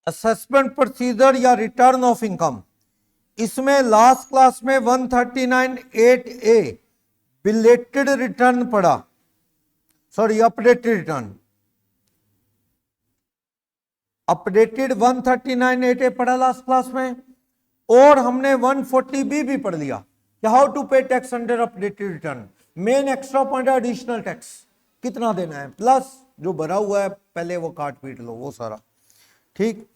Assessment procedure या return of income, इसमें last class में 139(8)(a) बिलेटेड रिटर्न पढ़ा, sorry updated return, updated 139(8)(a) पढ़ा लास्ट क्लास में, और हमने 140(b) भी पढ़ लिया कि हाउ टू पे tax under updated return. Main extra point है एडिशनल टैक्स कितना देना है, प्लस जो भरा हुआ है पहले वो काट पीट लो वो सारा, ठीक।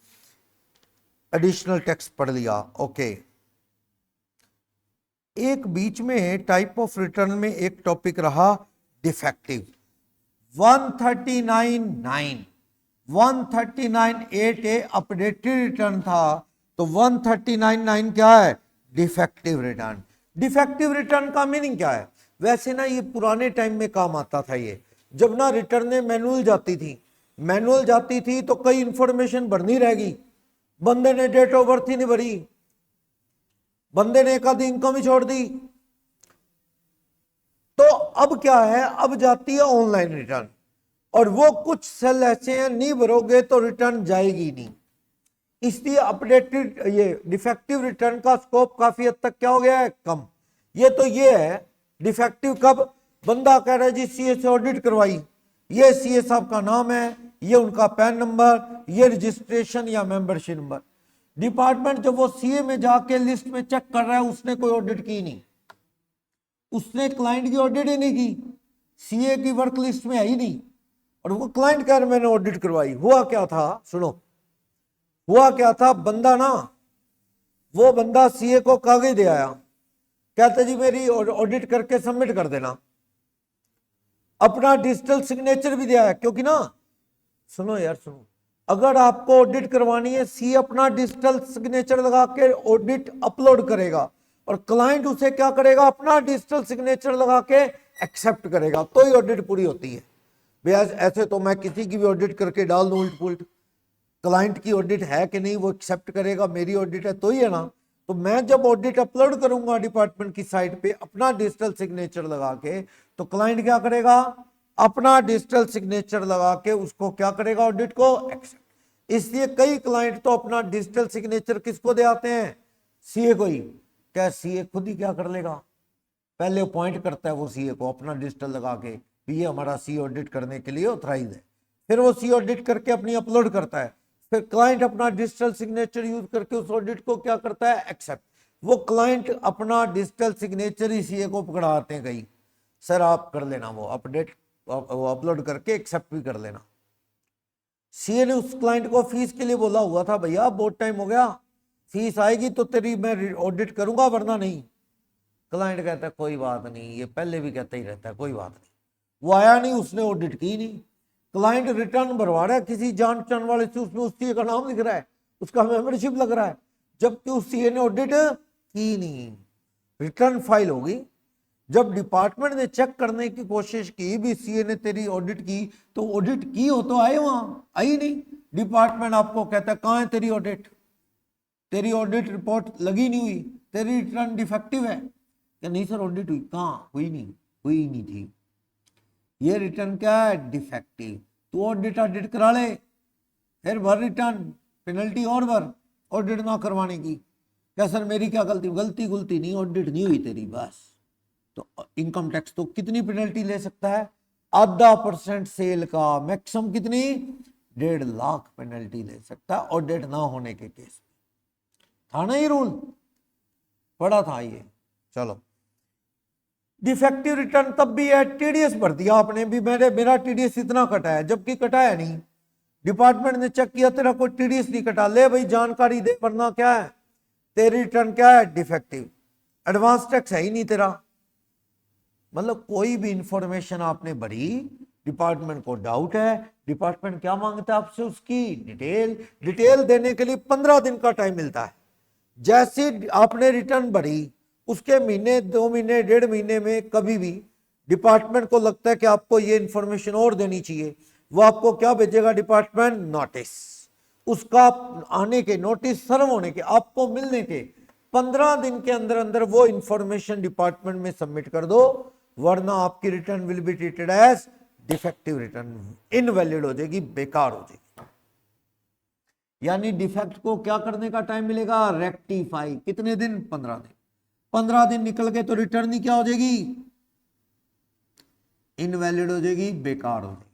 एडिशनल टैक्स पढ़ लिया, ओके। एक बीच में टाइप ऑफ रिटर्न में एक टॉपिक रहा डिफेक्टिव, 139(8)(a) अपडेटेड रिटर्न था, तो 139(9) क्या है, डिफेक्टिव रिटर्न। डिफेक्टिव रिटर्न का मीनिंग क्या है, वैसे ना ये पुराने टाइम में काम आता था, ये जब ना रिटर्न मैनुअल जाती थी तो कई इंफॉर्मेशन भरनी रहेगी, बंदे ने डेट ऑफ बर्थ ही नहीं भरी, बंदे ने एक आधी इनकम ही छोड़ दी, तो अब क्या है, अब जाती है ऑनलाइन रिटर्न, और वो कुछ सेल ऐसे हैं नहीं भरोगे तो रिटर्न जाएगी नहीं, इसलिए अपडेटेड ये डिफेक्टिव रिटर्न का स्कोप काफी हद तक क्या हो गया है, कम। ये है डिफेक्टिव कब, बंदा कह रहा है जी सीए से ऑडिट करवाई, ये सीए साहब का नाम है, ये उनका पैन नंबर, ये रजिस्ट्रेशन या मेंबरशिप नंबर, डिपार्टमेंट जब वो सीए में जाके लिस्ट में चेक कर रहा है, उसने कोई ऑडिट की नहीं, उसने क्लाइंट की ऑडिट ही नहीं की, सीए की वर्क लिस्ट में है ही नहीं, और वो क्लाइंट कह रहा मैंने ऑडिट करवाई। हुआ क्या था, सुनो, हुआ क्या था, बंदा ना, वो बंदा सीए को कागज दे आया, कहते जी मेरी ऑडिट करके सबमिट कर देना, अपना डिजिटल सिग्नेचर भी दिया है, क्योंकि ना, सुनो यार सुनो, अगर आपको ऑडिट करवानी है, सी अपना डिजिटल सिग्नेचर लगा के ऑडिट अपलोड करेगा, और क्लाइंट उसे क्या करेगा, अपना डिजिटल सिग्नेचर लगा के एक्सेप्ट करेगा, तो ही ऑडिट पूरी होती है। भैया ऐसे तो मैं किसी की भी ऑडिट करके डाल दूं उल्ट पुल्ट, क्लाइंट की ऑडिट है कि नहीं वो एक्सेप्ट करेगा, मेरी ऑडिट है तो ही है ना। तो मैं जब ऑडिट अपलोड करूंगा डिपार्टमेंट की साइट पे अपना डिजिटल सिग्नेचर लगा के, तो क्लाइंट क्या करेगा, अपना डिजिटल सिग्नेचर लगा के उसको क्या करेगा, ऑडिट को एक्सेप्ट। इसलिए कई क्लाइंट तो अपना डिजिटल सिग्नेचर किसको दे आते हैं, सीए को ही। क्या सीए खुद ही क्या कर लेगा, पहले अपॉइंट करता है वो सीए को अपना डिजिटल लगा के, ये हमारा सी ऑडिट करने के लिए ऑथराइज है, फिर वो सी ऑडिट करके अपनी अपलोड करता है, फिर क्लाइंट अपना डिजिटल सिग्नेचर यूज करके उस ऑडिट को क्या करता है, एक्सेप्ट। वो क्लाइंट अपना डिजिटल सिग्नेचर ही सीए को पकड़ाते हैं, कहीं सर आप कर लेना, वो अपडेट वो अपलोड करके एक्सेप्ट भी कर लेना। सीए ने उस क्लाइंट को फीस के लिए बोला हुआ था, भैया बहुत टाइम हो गया, फीस आएगी तो तेरी मैं ऑडिट करूंगा वरना नहीं। क्लाइंट कहता है कोई बात नहीं, ये पहले भी कहता ही रहता है कोई बात नहीं, वो आया नहीं, उसने ऑडिट की नहीं, क्लाइंट रिटर्न भरवा रहा है किसी जान पहचान वाले से, उसमें उस सीए का नाम लिख रहा है, उसका मेंबरशिप लग रहा है, जबकि उस सीए ने ऑडिट की नहीं, रिटर्न फाइल होगी। जब डिपार्टमेंट ने चेक करने की कोशिश की भी सीए ने तेरी ऑडिट की, तो ऑडिट की हो तो आए, वहां आई नहीं, डिपार्टमेंट आपको कहता है कहां है तेरी ऑडिट, तेरी ऑडिट रिपोर्ट लगी नहीं हुई, तेरी रिटर्न डिफेक्टिव है। क्या नहीं सर ऑडिट हुई, कहाँ हुई, नहीं हुई नहीं थी, ये रिटर्न क्या है, डिफेक्टिव। तू ऑडिट करा ले, फिर भर रिटर्न, पेनल्टी और भर ऑडिट ना करवाने की। क्या सर मेरी क्या गलती, गलती नहीं, ऑडिट नहीं हुई तेरी बस। तो इनकम टैक्स तो कितनी पेनल्टी ले सकता है, 0.5% सेल का, मैक्सिमम कितनी, 1.5 लाख पेनल्टी ले सकता है ऑडिट ना होने के केस में। था ना ये रूल, पढ़ा था ये, चलो। डिफेक्टिव रिटर्न तब भी है, टीडीएस भर दिया आपने भी, मेरा टीडीएस इतना कटा है, जबकि कटाया नहीं, डिपार्टमेंट ने चेक किया तेरा कोई टीडीएस नहीं कटा, ले भाई जानकारी दे वरना क्या है, तेरी रिटर्न क्या है, डिफेक्टिव, एडवांस टैक्स है ही नहीं तेरा। मतलब कोई भी इंफॉर्मेशन आपने भरी, डिपार्टमेंट को डाउट है, डिपार्टमेंट क्या मांगता है आपसे, उसकी डिटेल देने के लिए 15 दिन का टाइम मिलता है। जैसे आपने रिटर्न भरी उसके महीने 2 महीने 1.5 महीने में कभी भी डिपार्टमेंट को लगता है कि आपको ये इंफॉर्मेशन और देनी चाहिए, वो आपको क्या भेजेगा डिपार्टमेंट, नोटिस। उसका आने के, नोटिस सर्व होने के, आपको मिलने के 15 दिन के अंदर अंदर वो इंफॉर्मेशन डिपार्टमेंट में सबमिट कर दो, वरना आपकी return will be treated as defective return, invalid हो जाएगी, बेकार हो जाएगी। यानी डिफेक्ट को क्या करने का टाइम मिलेगा, रेक्टिफाई। कितने दिन, 15 दिन। 15 दिन निकल गए तो रिटर्न ही क्या हो जाएगी, इनवैलिड हो जाएगी, बेकार हो जाएगी।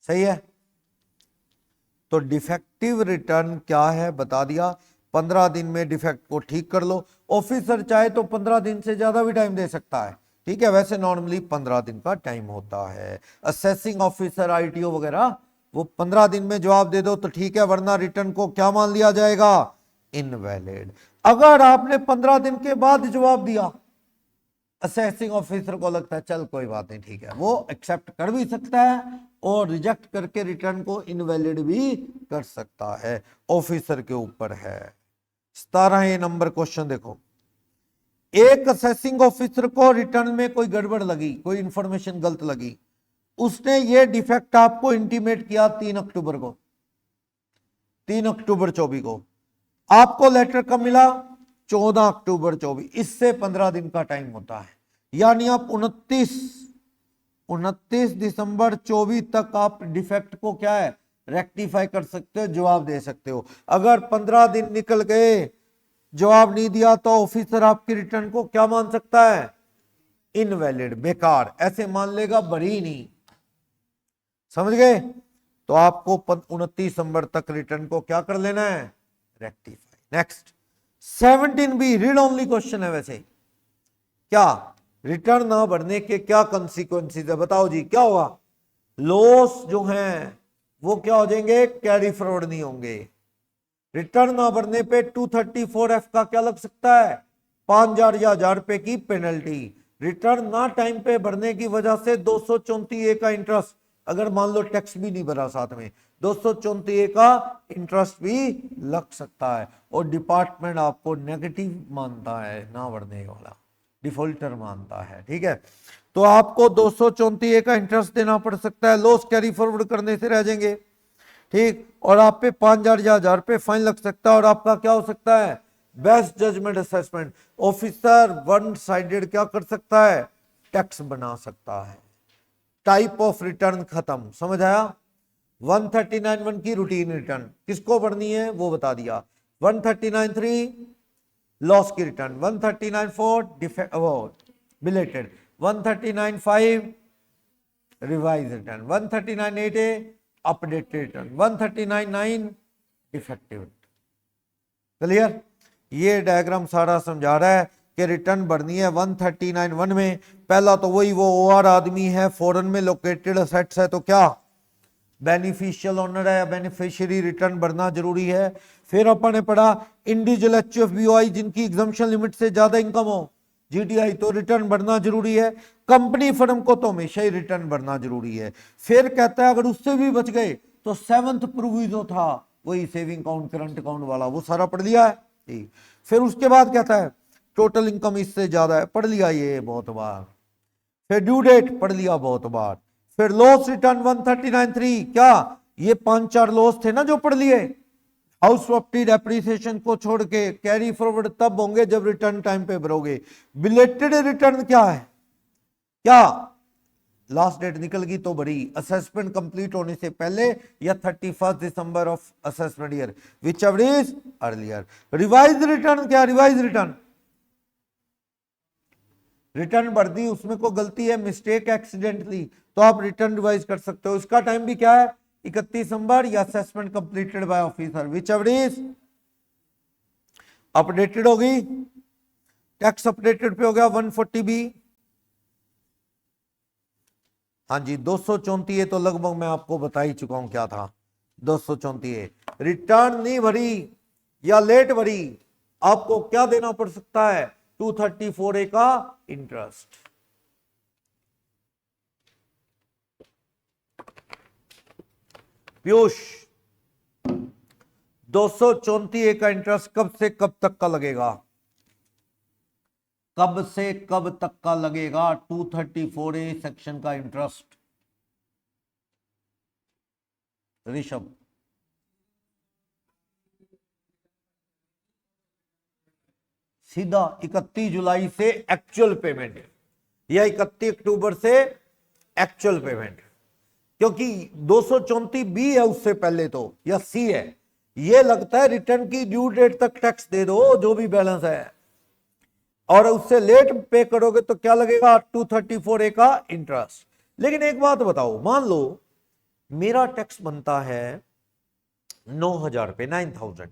सही है। तो डिफेक्टिव रिटर्न क्या है बता दिया, 15 दिन में डिफेक्ट को ठीक कर लो। ऑफिसर चाहे तो 15 दिन से ज्यादा भी टाइम दे सकता है, ठीक है, वैसे नॉर्मली 15 दिन का टाइम होता है। असेसिंग ऑफिसर आईटीओ वगैरह वो 15 दिन में जवाब दे दो तो ठीक है, वरना रिटर्न को क्या मान लिया जाएगा, इनवैलिड। अगर आपने 15 दिन के बाद जवाब दिया, असेसिंग ऑफिसर को लगता है चल कोई बात नहीं ठीक है, वो एक्सेप्ट कर भी सकता है और रिजेक्ट करके रिटर्न को इनवैलिड भी कर सकता है, ऑफिसर के ऊपर है। 17 नंबर क्वेश्चन देखो, एक असेसिंग ऑफिसर को रिटर्न में कोई गड़बड़ लगी, कोई इंफॉर्मेशन गलत लगी, उसने ये डिफेक्ट आपको इंटीमेट किया 3 अक्टूबर को, 3 अक्टूबर 24 को। आपको लेटर कब मिला, 14 अक्टूबर 24। इससे 15 दिन का टाइम होता है, यानी आप 29 दिसंबर 24 तक आप डिफेक्ट को क्या है, रेक्टिफाई कर सकते हो, जवाब दे सकते हो। अगर 15 दिन निकल गए, जवाब नहीं दिया, तो ऑफिसर आपकी रिटर्न को क्या मान सकता है, इनवैलिड, बेकार, ऐसे मान लेगा, भरी नहीं। समझ गए। तो आपको 29 दिसंबर तक रिटर्न को क्या कर लेना है, rectify. Next 17B read only question है वैसे। क्या रिटर्न ना भरने के क्या कंसीक्वेंसेस है, बताओ जी क्या होगा। लॉस जो हैं वो क्या हो जाएंगे, कैरी फॉरवर्ड नहीं होंगे। रिटर्न ना भरने पे 234F का क्या लग सकता है, 5,000 या 1,000 रुपए की पेनल्टी। रिटर्न ना टाइम पे भरने की वजह से 234A का इंटरेस्ट, अगर मान लो टैक्स भी नहीं भरा साथ में, 234A का इंटरेस्ट भी लग सकता है। और डिपार्टमेंट आपको नेगेटिव मानता है, ना भरने वाला डिफॉल्टर मानता है, ठीक है। तो आपको 234A का इंटरेस्ट देना पड़ सकता है, लॉस कैरी फॉरवर्ड करने से रह जाएंगे, ठीक। और आप पे 5,000 या 1,000 रुपए फाइन लग सकता है। और आपका क्या हो सकता है, best judgement assessment, officer one sided क्या कर सकता है, टैक्स बना सकता है। टाइप ऑफ रिटर्न खत्म, समझ आया। 139(1) की रूटीन रिटर्न किसको भरनी है वो बता दिया। 139(3) लॉस की return, 139(4) belated, 139(5) revise return, 139(8) updated return, 139(9) defective. Clear. ये डायग्राम सारा समझा रहा है कि रिटर्न भरनी है 139(1) में। पहला तो वही वो ओआर आदमी है, फॉरेन में लोकेटेड असेट्स है, तो क्या बेनिफिशियल ओनर है, बेनिफिशियरी रिटर्न भरना जरूरी है। फिर अपन ने पढ़ा इंडिविजुअल एचयूएफ बीओआई जिनकी एग्जम्पशन लिमिट से ज्यादा इनकम हो, जीटीआई, तो रिटर्न भरना जरूरी है। कंपनी फर्म को तो हमेशा ही रिटर्न भरना जरूरी है। फिर कहता है अगर उससे भी बच गए तो 7th प्रोविजो था वही सेविंग अकाउंट करंट अकाउंट वाला, वो सारा पढ़ लिया है, ठीक। फिर उसके बाद कहता है टोटल इनकम इससे ज्यादा है, पढ़ लिया ये बहुत बार। फिर ड्यू डेट पढ़ लिया बहुत बार। फिर लॉस रिटर्न 139(3), क्या ये 5-4 लॉस थे ना जो पढ़ लिए। हाउस प्रॉपर्टी डेप्रिसिएशन को छोड़ के कैरी फॉरवर्ड तब होंगे जब रिटर्न टाइम पे भरोगे। बिलेटेड रिटर्न क्या है, क्या लास्ट डेट निकल गई तो भरी, असेसमेंट कंप्लीट होने से पहले या 31 December of assessment year, whichever is earlier. Revise return क्या, रिवाइज रिटर्न रिटर्न भर दी, उसमें कोई गलती है, मिस्टेक एक्सीडेंटली, तो आप रिटर्न रिवाइज कर सकते हो। इसका टाइम भी क्या है, 31 दिसंबर या assessment completed by officer, which ever is updated होगी। टैक्स अपडेटेड पे हो गया 140B। हाँ जी 234 तो लगभग मैं आपको बता ही चुका हूं क्या था। 234 रिटर्न नहीं भरी या लेट भरी, आपको क्या देना पड़ सकता है, 234A का इंटरेस्ट। पीयूष 234A का इंटरेस्ट कब से कब तक का लगेगा, कब से कब तक का लगेगा 234A सेक्शन का इंटरेस्ट। ऋषभ सीधा 31 जुलाई से एक्चुअल पेमेंट या 31 अक्टूबर से एक्चुअल पेमेंट, क्योंकि 234B है उससे पहले तो, या C है, ये लगता है रिटर्न की ड्यू डेट तक टैक्स दे दो जो भी बैलेंस है, और उससे लेट पे करोगे तो क्या लगेगा 234A का इंटरेस्ट। लेकिन एक बात बताओ, मान लो मेरा टैक्स बनता है 9,000 रुपए, 9,000,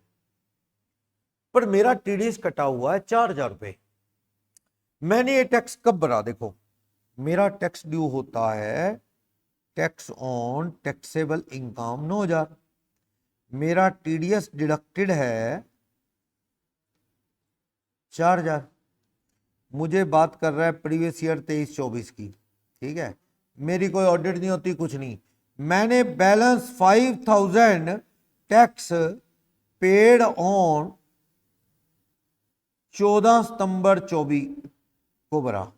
पर मेरा टीडीएस कटा हुआ है 4,000 रुपए। मैंने ये टैक्स कब भरा? देखो, मेरा टैक्स ड्यू होता है टैक्स ऑन टैक्सेबल इनकम 9,000, मेरा टीडीएस डिडक्टेड है 4,000। मुझे बात कर रहा है प्रीवियस ईयर 23-24 की, ठीक है, मेरी कोई ऑडिट नहीं होती, कुछ नहीं। मैंने बैलेंस 5,000 टैक्स पेड ऑन 14 सितंबर 24 को भरा।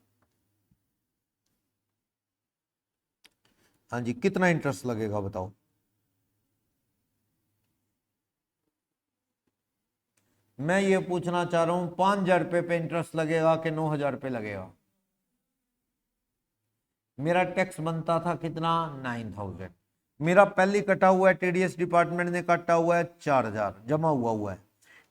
हाँ जी, कितना इंटरेस्ट लगेगा बताओ? मैं ये पूछना चाह रहा हूं 5,000 रुपए पे इंटरेस्ट लगेगा कि 9,000 रुपए लगेगा? मेरा टैक्स बनता था कितना? 9,000। मेरा पहले कटा हुआ है, टीडीएस डिपार्टमेंट ने काटा हुआ है 4,000 जमा हुआ है।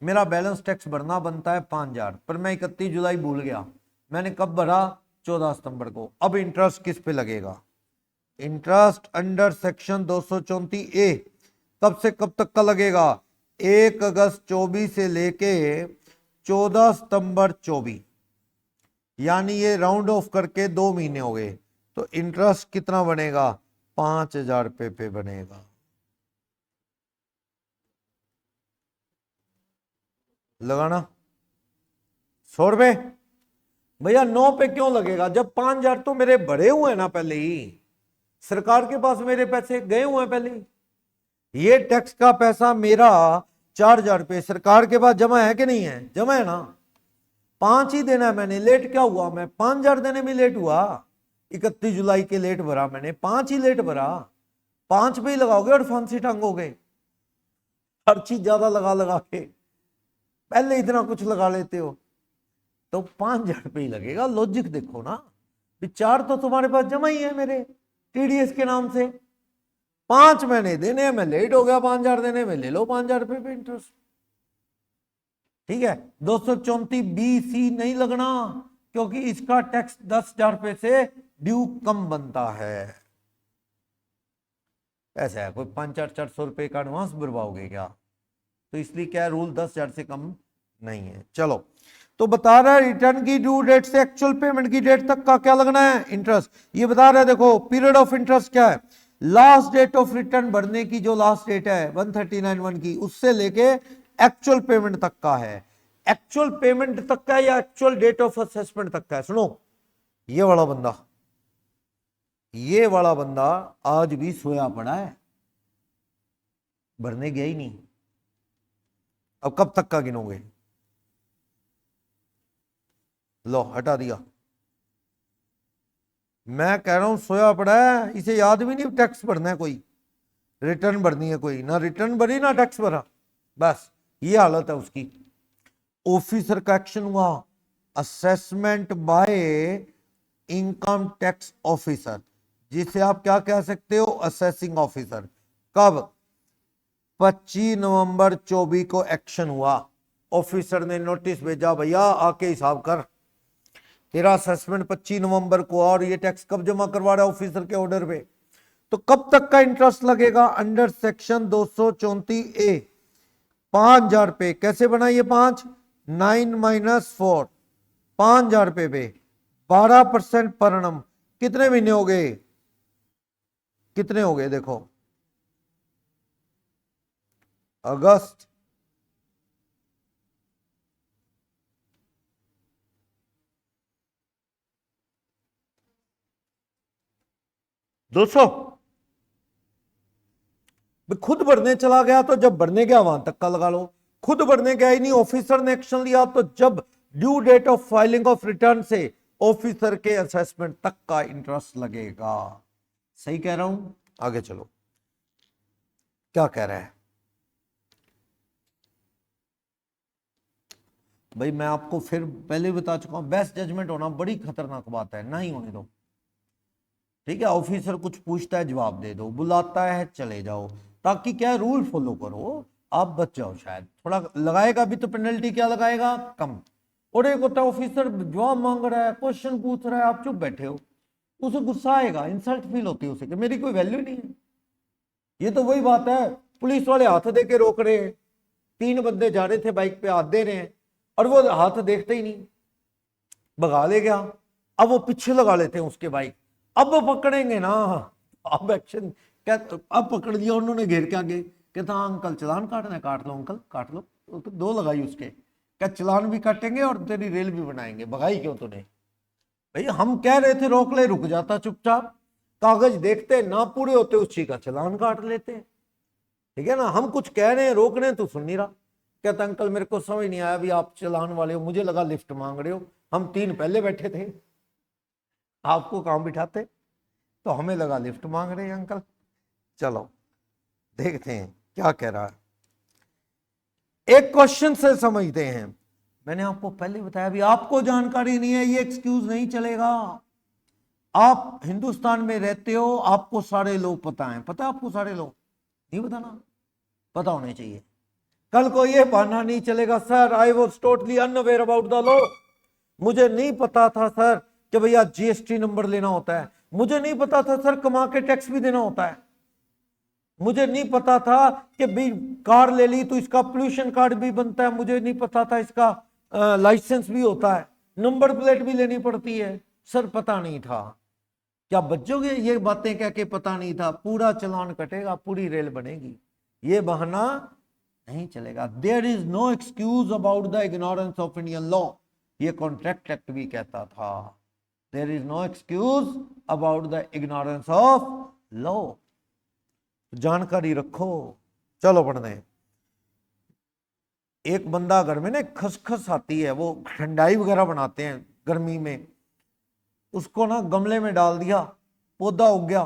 मेरा बैलेंस टैक्स भरना बनता है 5,000, पर मैं 31 जुलाई भूल गया। मैंने कब भरा? 14 सितंबर को। अब इंटरेस्ट किस पे लगेगा? इंटरेस्ट अंडर सेक्शन 234A कब से कब तक का लगेगा? 1 अगस्त 24 से लेके 14 सितंबर 24, यानी ये राउंड ऑफ करके 2 महीने हो गए। तो इंटरेस्ट कितना बनेगा? 5,000 रुपए पे बनेगा। लगाना 100 रुपए। भैया 9 पे क्यों लगेगा जब 5,000 तो मेरे भरे हुए हैं ना पहले ही, सरकार के पास मेरे पैसे गए हुए हैं पहले ही। ये टैक्स का पैसा मेरा 4,000 रुपये सरकार के पास जमा है कि नहीं है? जमा है ना। 5 ही देना है मैंने, लेट क्या हुआ? मैं 5,000 देने में लेट हुआ? 31 जुलाई के लेट भरा मैंने, 5 ही लेट भरा। 5 पे ही लगाओगे और फांसी टांगोगे, हर चीज ज्यादा लगा लगा के, पहले इतना कुछ लगा लेते हो, तो 5,000 रुपये ही लगेगा। लॉजिक देखो ना, विचार तो तुम्हारे पास जमा ही है मेरे टीडीएस के नाम से। 5 महीने देने हैं, मैं लेट हो गया 5,000 देने में, ले लो 5,000 रुपये पे इंटरेस्ट। ठीक है, 234BC नहीं लगना, क्योंकि इसका टैक्स 10,000 रुपये से ड्यू कम बनता है। ऐसा है, कोई 500-400 रुपये का एडवांस भरवाओगे क्या? तो इसलिए क्या रूल 10,000 से कम नहीं है। चलो, तो बता रहा है रिटर्न की ड्यू डेट से एक्चुअल पेमेंट की डेट तक का क्या लगना है? इंटरेस्ट। ये बता रहा है, देखो पीरियड ऑफ इंटरेस्ट क्या है? लास्ट डेट ऑफ रिटर्न भरने की जो लास्ट डेट है 139(1) की, उससे लेके एक्चुअल पेमेंट तक का है। एक्चुअल पेमेंट तक का या एक्चुअल डेट ऑफ असेसमेंट तक का है? सुनो, ये वाला बंदा आज भी सोया पड़ा है, भरने गया ही नहीं। अब कब तक का गिनोगे? लो, हटा दिया। मैं कह रहा हूं सोया पड़ा है, इसे याद भी नहीं टैक्स भरना है, कोई रिटर्न भरनी है, कोई ना रिटर्न भरी ना टैक्स भरा, बस ये हालत है उसकी। ऑफिसर का एक्शन हुआ, assessment bye income tax officer, जिसे आप क्या कह सकते हो? Assessing officer. कब? 25 नवंबर 24 को एक्शन हुआ। ऑफिसर ने नोटिस भेजा, भैया आके हिसाब कर, तेरा असेसमेंट 25 नवंबर को, और ये टैक्स कब जमा करवा रहा है? ऑफिसर के ऑर्डर पे। तो कब तक का इंटरेस्ट लगेगा? अंडर सेक्शन 234A 5,000 रुपए। कैसे बनाइए? 5 9 - 4 5,000 रुपए पे 12% पर annum। कितने महीने हो गए? कितने हो गए देखो, अगस्त, दो सौ। खुद भरने चला गया तो जब भरने गया वहां तक का लगा लो, खुद भरने गया ही नहीं, ऑफिसर ने एक्शन लिया, तो जब due date of filing of return से ऑफिसर के असेसमेंट तक का इंटरेस्ट लगेगा। सही कह रहा हूं? आगे चलो, क्या कह रहा है भाई? मैं आपको फिर पहले बता चुका हूं, बेस्ट जजमेंट होना बड़ी खतरनाक बात है, ना ही होने दो। ठीक है, ऑफिसर कुछ पूछता है जवाब दे दो, बुलाता है चले जाओ, ताकि क्या रूल फॉलो करो। आप बच जाओ, शायद थोड़ा लगाएगा भी तो पेनल्टी क्या लगाएगा, कम। और एक होता है ऑफिसर जवाब मांग रहा है, क्वेश्चन पूछ रहा है, आप चुप बैठे हो, उसे गुस्सा आएगा, इंसल्ट फील होती है उसे कि मेरी कोई वैल्यू नहीं है। ये तो वही बात है, पुलिस वाले हाथ दे के रोक रहे हैं, 3 बंदे जा रहे थे बाइक पे, हाथ दे रहे हैं और वो हाथ देखते ही नहीं, भगा ले गया। अब वो पीछे लगा लेते हैं उसके बाइक, अब वो पकड़ेंगे ना, अब एक्शन क्या, अब पकड़ लिया उन्होंने घेर के आगे, कहता हाँ अंकल चलान काटना है, काट लो अंकल काट लो, तो 2 लगाई उसके, क्या चलान भी काटेंगे और तेरी रेल भी बनाएंगे, भगाई क्यों तूने। भाई हम कह रहे थे रोक ले, रुक जाता चुपचाप, कागज देखते ना पूरे होते उस चीज का चलान काट लेते, ठीक है ना। हम कुछ कह रहे हैं, रोक रहे हैं, तो सुन नहीं रहा, कहता अंकल मेरे को समझ नहीं आया, अभी आप चलान वाले हो, मुझे लगा लिफ्ट मांग रहे हो, हम 3 पहले बैठे थे, आपको कहां बिठाते, तो हमें लगा लिफ्ट मांग रहे हैं अंकल। चलो देखते हैं क्या कह रहा है, एक क्वेश्चन से समझते हैं। मैंने आपको पहले बताया, भी आपको जानकारी नहीं है ये एक्सक्यूज नहीं चलेगा। आप हिंदुस्तान में रहते हो, आपको सारे लोग पता है, पता आपको सारे लोग नहीं बताना, पता होने चाहिए। कल को ये बहाना नहीं चलेगा, sir I was totally unaware about the law, मुझे नहीं पता था सर कि भैया जीएसटी नंबर लेना होता है, मुझे नहीं पता था सर कमा के टैक्स भी देना होता है, मुझे नहीं पता था कि भी कार ले ली तो इसका पोल्यूशन कार्ड भी बनता है, मुझे नहीं पता था इसका लाइसेंस भी होता है, नंबर प्लेट भी लेनी पड़ती है, सर पता नहीं था। क्या बच्चोगे ये बातें कह के पता नहीं था, पूरा चलान कटेगा, पूरी रेल बनेगी, ये बहाना नहीं चलेगा। There is no excuse about the ignorance of Indian law, ये कॉन्ट्रैक्ट एक्ट भी कहता था, there is no excuse about the ignorance of law, जानकारी रखो। चलो पढ़ने, एक बंदा घर में ना खसखस आती है, वो ठंडाई वगैरह बनाते हैं गर्मी में, उसको ना गमले में डाल दिया, पौधा उग गया,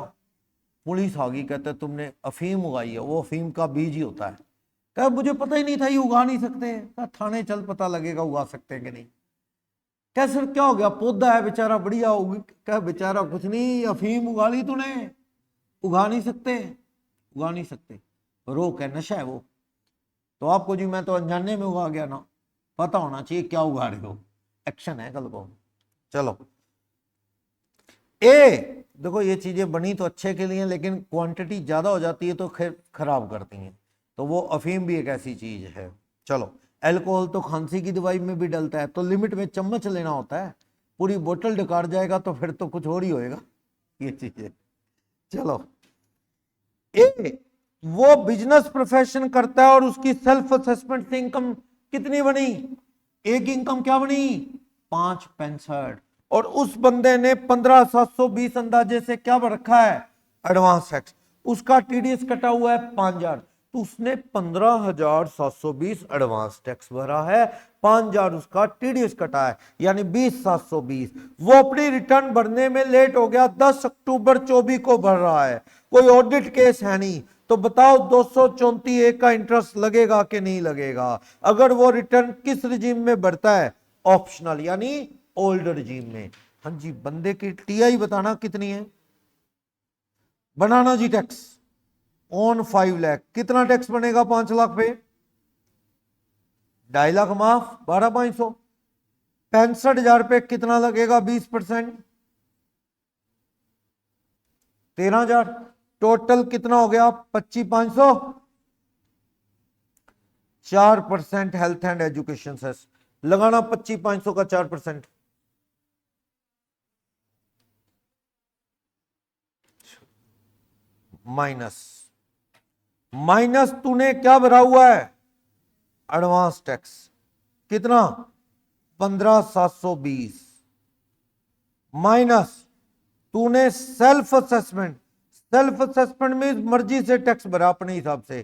पुलिस आ गई, कहते तुमने अफीम उगाई है, वो अफीम का बीज ही होता है, कहा मुझे पता ही नहीं था ये उगा नहीं सकते, कहा थाने चल पता लगेगा उगा सकते हैं कि नहीं, क्या सर क्या हो गया, पौधा है बेचारा बढ़िया उग, क्या बेचारा कुछ नहीं, अफीम उगा ली तूने, उगा नहीं सकते, उगा नहीं सकते, रोक है, नशा है वो, तो आपको जी मैं तो अनजाने में उगा गया ना, पता होना चाहिए क्या उगा रहे हो, एक्शन है कल को। चलो ए, देखो ये चीजें बनी तो अच्छे के लिए, लेकिन क्वांटिटी ज्यादा हो जाती है तो खराब करती हैं, तो वो अफीम भी एक ऐसी चीज है। चलो अल्कोहल तो खांसी की दवाई में भी डलता है, तो लिमिट में चम्मच लेना होता है, पूरी बोतल डकार जाएगा तो फिर तो कुछ और ही होएगा, ये चीज है। चलो ए, वो बिजनेस प्रोफेशन करता है और उसकी सेल्फ असेसमेंट से इनकम कितनी बनी, एक इनकम क्या बनी 565, और उस बंदे ने 15,720 अंदाजे से क्या रखा है एडवांस टैक्स, उसका टीडीएस कटा हुआ है 5,000, तो उसने 15,720 एडवांस टैक्स भरा है, 5,000 उसका टीडीएस कटा है, यानी 20,720। वो अपनी रिटर्न भरने में लेट हो गया, 10 अक्टूबर 24 को भर रहा है, कोई ऑडिट केस है नहीं, तो बताओ 234(a) का इंटरेस्ट लगेगा कि नहीं लगेगा। अगर वो रिटर्न किस रिजीम में भरता है, ऑप्शनल यानी ओल्ड रिजीम में। हाँ जी, बंदे की टीआई बताना कितनी है, बनाना जी टैक्स ऑन 5 लाख, कितना टैक्स बनेगा 5 लाख पे, 2.5 लाख माफ, 12,500, 65,000 पे कितना लगेगा 20%, 13,000, टोटल कितना हो गया 25,500, 4% हेल्थ एंड एजुकेशन सेस लगाना, 25,500 का 4%, माइनस तूने क्या भरा हुआ है एडवांस टैक्स, कितना 15,720, माइनस तूने सेल्फ असेसमेंट, सेल्फ असेसमेंट में मर्जी से टैक्स भरा अपने हिसाब से,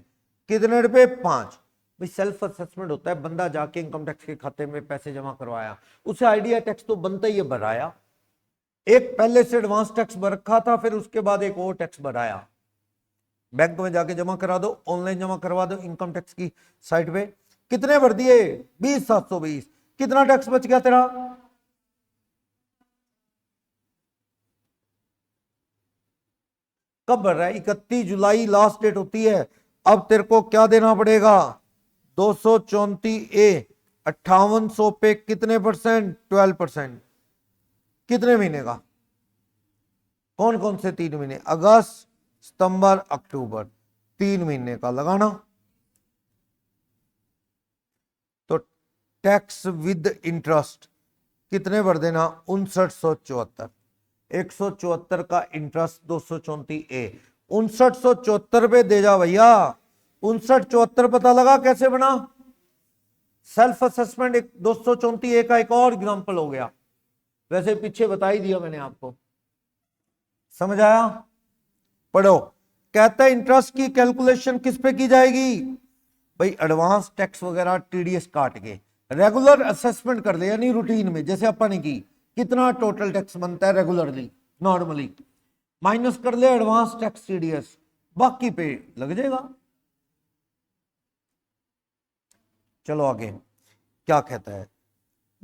कितने रुपए 5, भाई सेल्फ असेसमेंट होता है बंदा जाके इनकम टैक्स के खाते में पैसे जमा करवाया, उसे आइडिया टैक्स तो बनता ही है भराया, एक पहले से एडवांस टैक्स भर रखा था, फिर उसके बाद एक और टैक्स भराया, बैंक में जाके जमा करा दो, ऑनलाइन जमा करवा दो इनकम टैक्स की साइट पे, कितने भर दिए 20,720, कितना टैक्स बच गया तेरा, कब भर रहा है 31 जुलाई लास्ट डेट होती है, अब तेरे को क्या देना पड़ेगा 234A 5800 पे कितने परसेंट? 12%। कितने महीने का? कौन कौन से 3 महीने? अगस्त, सितंबर, अक्टूबर, 3 महीने का लगाना। तो टैक्स विद इंटरेस्ट कितने भर देना? 5974। 174 का इंटरेस्ट 234A 5974 पे दे जा भैया। 5974 पता लगा कैसे बना? सेल्फ असेसमेंट 234A का एक और एग्जांपल हो गया। वैसे पीछे बता ही दिया मैंने आपको, समझ आया? पढ़ो। कहता है इंटरेस्ट की कैलकुलेशन किस पे की जाएगी भाई? एडवांस टैक्स वगैरह टीडीएस काट के रेगुलर असेसमेंट कर ले, यानी रूटीन में जैसे अपन ने की, कितना टोटल टैक्स बनता है रेगुलरली नॉर्मली, माइनस कर ले एडवांस टैक्स टीडीएस, बाकी पे लग जाएगा। चलो आगे क्या कहता है?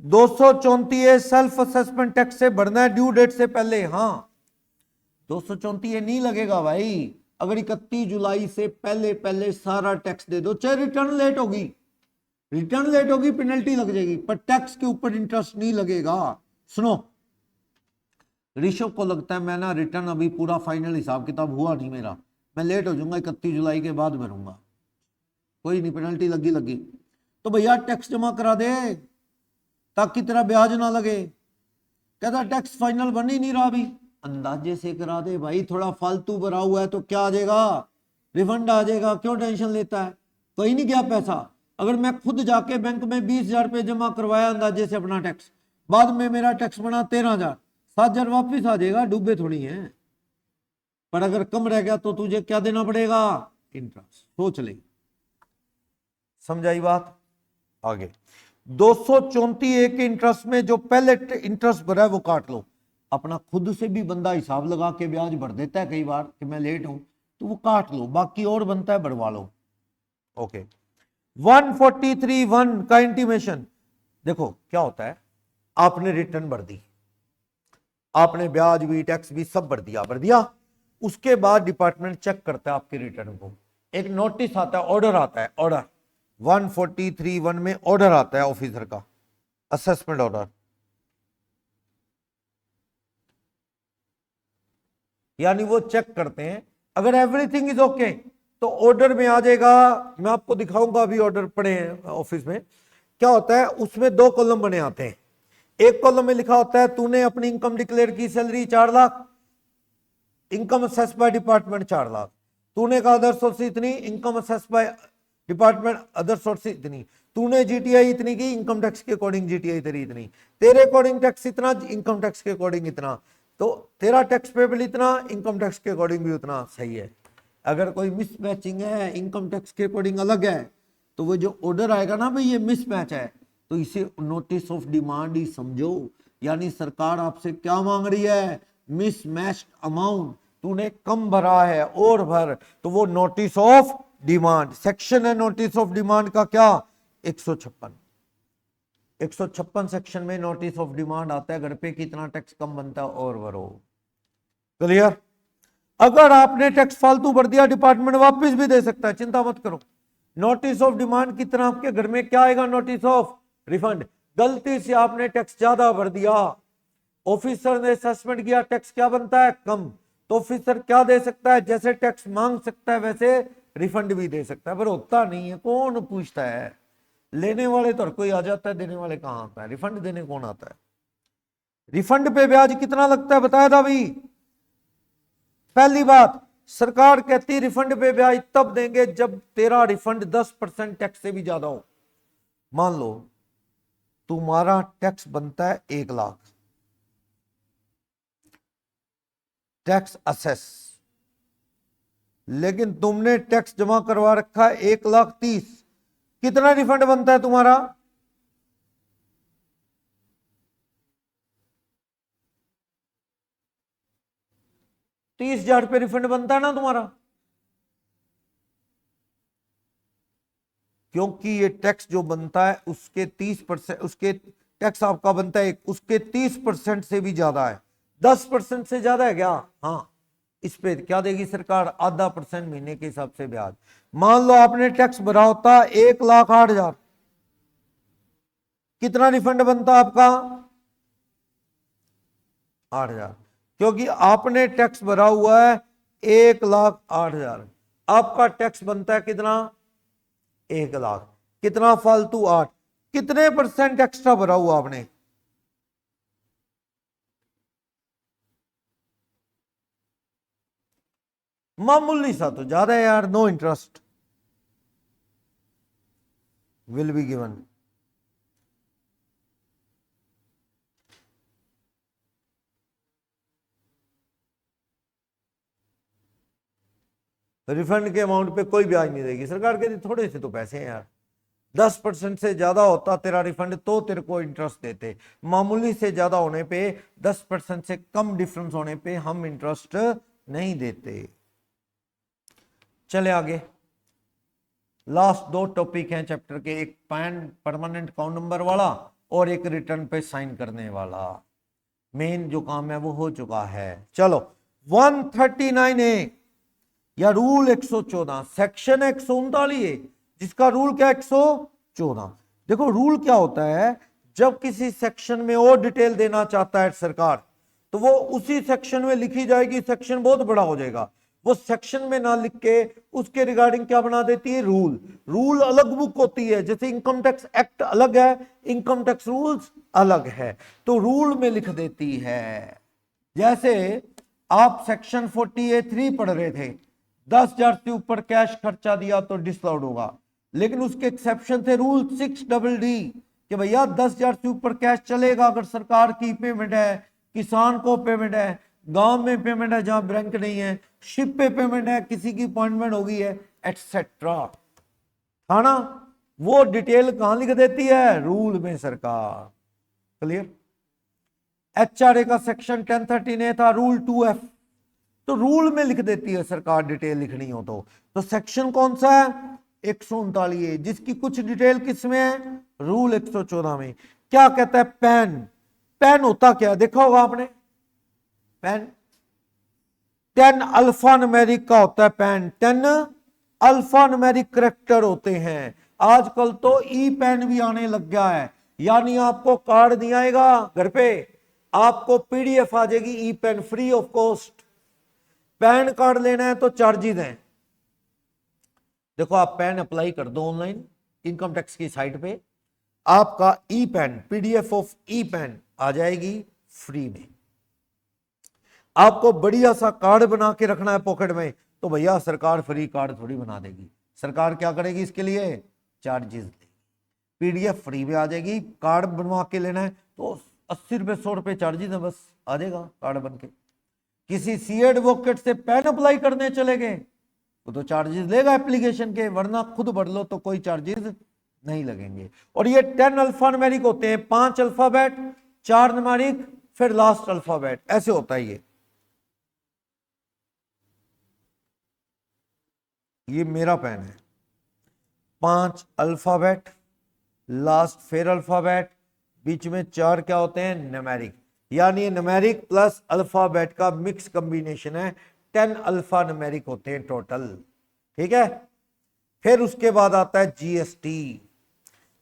234A सेल्फ असेसमेंट टैक्स से भरना है ड्यू डेट से पहले। हाँ 234A नहीं लगेगा भाई अगर 31 जुलाई से पहले पहले सारा टैक्स दे दो, चाहे रिटर्न लेट होगी, रिटर्न लेट होगी पेनल्टी लग जाएगी, पर टैक्स के ऊपर इंटरेस्ट नहीं लगेगा। सुनो, ऋषभ को लगता है मैं ना रिटर्न अभी पूरा फाइनल हिसाब किताब हुआ नहीं मेरा, मैं लेट हो जाऊंगा, 31 जुलाई के बाद भरूंगा, कोई नहीं पेनल्टी लगी, तो भैया टैक्स जमा करा दे ताकि तेरा ब्याज ना लगे। कहता टैक्स फाइनल बन ही नहीं रहा अभी, अंदाजे से करा दे भाई, थोड़ा फालतू भरा हुआ है तो क्या आ जाएगा? रिफंड आ जाएगा, क्यों टेंशन लेता है? कोई नहीं गया पैसा। अगर मैं खुद जाके बैंक में 20,000 रुपये जमा करवाया अंदाजे से अपना टैक्स, बाद में मेरा टैक्स बना 13,000, 7,000 वापिस आ जाएगा, डूबे थोड़ी है। पर अगर कम रह गया तो तुझे क्या देना पड़ेगा? इंटरेस्ट। सोच ले, समझाई बात? आगे 234A के इंटरेस्ट में जो पहले इंटरेस्ट भरा है वो काट लो। अपना खुद से भी बंदा हिसाब लगा के ब्याज भर देता है कई बार कि मैं लेट हूं, तो वो काट लो, बाकी और बनता है भरवा लो। ओके 143(1) का इंटीमेशन। देखो क्या होता है, आपने रिटर्न भर दी, आपने ब्याज भी टैक्स भी सब भर दिया, उसके बाद डिपार्टमेंट चेक करता है आपके रिटर्न को, एक नोटिस आता है, ऑर्डर आता है, ऑर्डर 143(1) में ऑर्डर आता है ऑफिसर का, असेसमेंट ऑर्डर, यानी वो चेक करते हैं, अगर एवरीथिंग इज ओके तो ऑर्डर में आ जाएगा। मैं आपको दिखाऊंगा अभी, ऑर्डर पड़े हैं ऑफिस में, क्या होता है उसमें 2 कॉलम बने आते हैं। एक कॉलम में लिखा होता है तूने अपनी इनकम डिक्लेयर की, salary 4 lakh, income assess by department 4 lakh, तूने कहा अदर सोर्स इतनी, income assess by department other source इतनी, तूने जीटीआई इतनी की, इनकम टैक्स के अकॉर्डिंग जीटीआई तेरी इतनी, तेरे अकॉर्डिंग टैक्स इतना, इनकम टैक्स के अकॉर्डिंग इतना, तो तेरा टैक्स पेबल इतना, इनकम टैक्स के अकॉर्डिंग भी उतना। सही है। अगर कोई मिसमैचिंग है, इनकम टैक्स के अकॉर्डिंग अलग है, तो वो जो ऑर्डर आएगा ना भाई ये मिसमैच है, तो इसे नोटिस ऑफ डिमांड ही समझो, यानी सरकार आपसे क्या मांग रही है? मिसमैच्ड अमाउंट, तूने कम भरा है और भर, तो वो नोटिस ऑफ डिमांड। सेक्शन है नोटिस ऑफ डिमांड का क्या? 156 सेक्शन में नोटिस ऑफ डिमांड आता है, घर पे कितना टैक्स कम बनता है और भरो। क्लियर? अगर आपने टैक्स फालतू भर दिया डिपार्टमेंट वापस भी दे सकता है, चिंता मत करो। नोटिस ऑफ डिमांड की तरह आपके घर में क्या आएगा? Notice of refund. गलती से आपने टैक्स ज्यादा भर दिया, ऑफिसर ने असेसमेंट किया, टैक्स क्या बनता है? कम, तो ऑफिसर क्या दे सकता है? जैसे टैक्स मांग सकता है वैसे रिफंड भी दे सकता है, पर होता नहीं है, कौन पूछता है? लेने वाले तो हर कोई आ जाता है, देने वाले कहां आता है? रिफंड देने कौन आता है? रिफंड पे ब्याज कितना लगता है बताया था अभी? पहली बात, सरकार कहती है रिफंड पे ब्याज तब देंगे जब तेरा रिफंड 10% टैक्स से भी ज्यादा हो। मान लो तुम्हारा टैक्स बनता है 1 लाख, टैक्स असेस, लेकिन तुमने टैक्स जमा करवा रखा है 1,30,000, कितना रिफंड बनता है तुम्हारा? 30,000 रुपये रिफंड बनता है ना तुम्हारा, क्योंकि ये टैक्स जो बनता है उसके 30%, उसके टैक्स आपका बनता है उसके 30% से भी ज्यादा है। 10% से ज्यादा है क्या? हाँ, इस पे क्या देगी सरकार? 0.5% महीने के हिसाब से ब्याज। मान लो आपने टैक्स भरा होता 1,08,000, कितना रिफंड बनता आपका? 8,000, क्योंकि आपने टैक्स भरा हुआ है 1,08,000, आपका टैक्स बनता है कितना? 1,00,000, कितना फालतू? 8। कितने % एक्स्ट्रा भरा हुआ आपने? मामूली सा तो ज्यादा है यार। No interest will be given. Refund के अमाउंट पे कोई ब्याज नहीं देगी सरकार। कहती थोड़े से तो पैसे हैं यार, 10% से ज्यादा होता तेरा रिफंड तो तेरे को इंटरेस्ट देते। मामूली से ज्यादा होने पे, 10% से कम डिफरेंस होने पे हम इंटरेस्ट नहीं देते। चले आगे, लास्ट 2 टॉपिक हैं चैप्टर के, एक पैन परमानेंट अकाउंट नंबर वाला और एक रिटर्न पे साइन करने वाला। मेन जो काम है वो हो चुका है। चलो 139A या रूल 114 सेक्शन 139 जिसका रूल क्या? 114। देखो रूल क्या होता है, जब किसी सेक्शन में और डिटेल देना चाहता है सरकार तो वो उसी सेक्शन में लिखी जाएगी। सेक्शन बहुत बड़ा हो जाएगा, वो सेक्शन में ना लिख के उसके रिगार्डिंग क्या बना देती है? रूल। रूल अलग बुक होती है, जैसे इनकम टैक्स एक्ट अलग है, इनकम टैक्स रूल्स अलग है, तो रूल में लिख देती है। जैसे आप सेक्शन 48(3) पढ़ रहे थे, 10,000 से ऊपर कैश खर्चा दिया तो डिसअलाउड होगा, लेकिन उसके एक्सेप्शन थे रूल 6DD कि भैया 10,000 से ऊपर कैश चलेगा अगर सरकार की पेमेंट है, किसान को पेमेंट है, गांव में पेमेंट है जहां बैंक नहीं है, शिप पे पेमेंट है, किसी की अपॉइंटमेंट हो गई है, एटसेट्रा। था ना? वो डिटेल कहां लिख देती है? रूल में सरकार। क्लियर? HRA का सेक्शन 1013A था रूल 2F, तो रूल में लिख देती है सरकार डिटेल लिखनी हो तो सेक्शन कौन सा है? 139A, जिसकी कुछ डिटेल किसमें है? रूल 114 में। क्या कहता है? पैन। पैन होता क्या? देखा होगा आपने पैन, 10 अल्फा न्यूमेरिक का होता है पैन। 10 अल्फा न्यूमेरिक करेक्टर होते हैं। आजकल तो ई पेन भी आने लग गया है, यानी आपको कार्ड नहीं आएगा घर पे, आपको PDF आ जाएगी e PAN free of cost. PAN card लेना है तो चार्जेस हैं। देखो आप पैन अप्लाई कर दो ऑनलाइन इनकम टैक्स की साइट पे, आपका e PAN PDF of e PAN आ जाएगी फ्री में। आपको बढ़िया सा कार्ड बना के रखना है पॉकेट में तो भैया सरकार फ्री कार्ड थोड़ी बना देगी। सरकार क्या करेगी इसके लिए? चार्जेस देगी। PDF फ्री में आ जाएगी, कार्ड बनवा के लेना है तो 80 रुपए 100 रुपए चार्जेस है, बस आ जाएगा कार्ड बन के। किसी सी एडवोकेट से पैन अप्लाई करने चले गए तो चार्जेस लेगा एप्लीकेशन के, वरना खुद भर लो तो कोई चार्जेस नहीं लगेंगे। और ये 10 अल्फा न्यूमेरिक होते हैं, 5 अल्फाबेट 4 न्यूमेरिक फिर लास्ट अल्फाबेट, ऐसे होता है ये मेरा पेन है, 5 अल्फाबेट लास्ट फिर अल्फाबेट, बीच में 4 क्या होते हैं? न्यूमेरिक, यानी न्यूमेरिक प्लस अल्फाबेट का मिक्स कॉम्बिनेशन है। 10 अल्फा न्यूमेरिक होते हैं टोटल। ठीक है, फिर उसके बाद आता है GST।